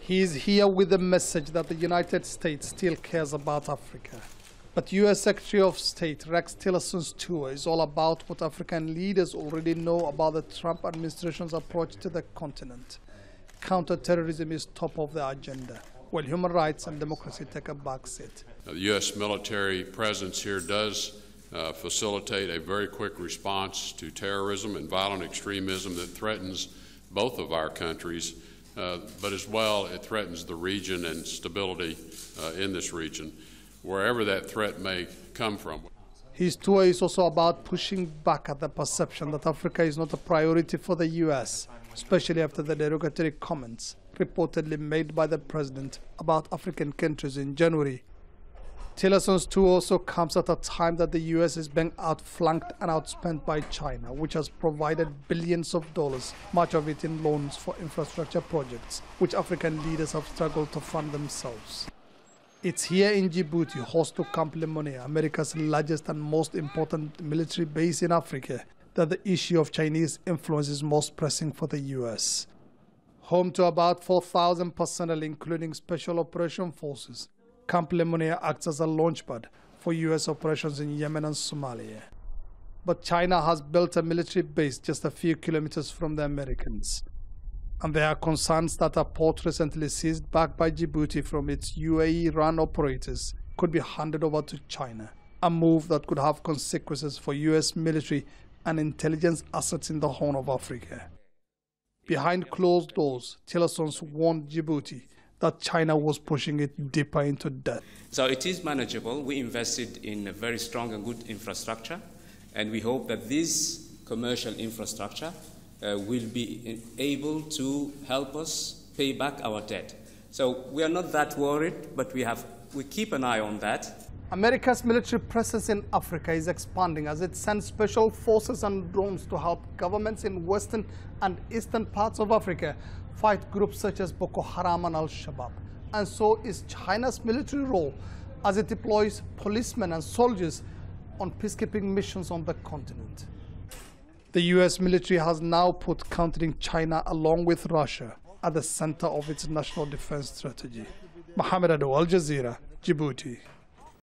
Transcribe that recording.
He is here with the message that the United States still cares about Africa. But U.S. Secretary of State Rex Tillerson's tour is all about what African leaders already know about the Trump administration's approach to the continent. Counter-terrorism is top of the agenda, while human rights and democracy take a back seat. The U.S. military presence here does facilitate a very quick response to terrorism and violent extremism that threatens both of our countries, but as well it threatens the region and stability in this region, wherever that threat may come from. His tour is also about pushing back at the perception that Africa is not a priority for the U.S., especially after the derogatory comments reportedly made by the president about African countries in January. Tillerson's tour also comes at a time that the U.S. is being outflanked and outspent by China, which has provided billions of dollars, much of it in loans for infrastructure projects, which African leaders have struggled to fund themselves. It's here in Djibouti, host to Camp Lemonnier, America's largest and most important military base in Africa, that the issue of Chinese influence is most pressing for the U.S. Home to about 4,000 personnel, including Special Operation Forces, Camp Lemonnier acts as a launchpad for U.S. operations in Yemen and Somalia. But China has built a military base just a few kilometers from the Americans. And there are concerns that a port recently seized back by Djibouti from its UAE-run operators could be handed over to China, a move that could have consequences for U.S. military and intelligence assets in the Horn of Africa. Behind closed doors, Tillerson warned Djibouti that China was pushing it deeper into debt. So it is manageable. We invested in a very strong and good infrastructure, and we hope that this commercial infrastructure will be able to help us pay back our debt. So we are not that worried, but we keep an eye on that. America's military presence in Africa is expanding as it sends special forces and drones to help governments in western and eastern parts of Africa fight groups such as Boko Haram and Al-Shabaab. And so is China's military role as it deploys policemen and soldiers on peacekeeping missions on the continent. The U.S. military has now put countering China along with Russia at the center of its national defense strategy. Mohammed, Adow, Al Jazeera, Djibouti.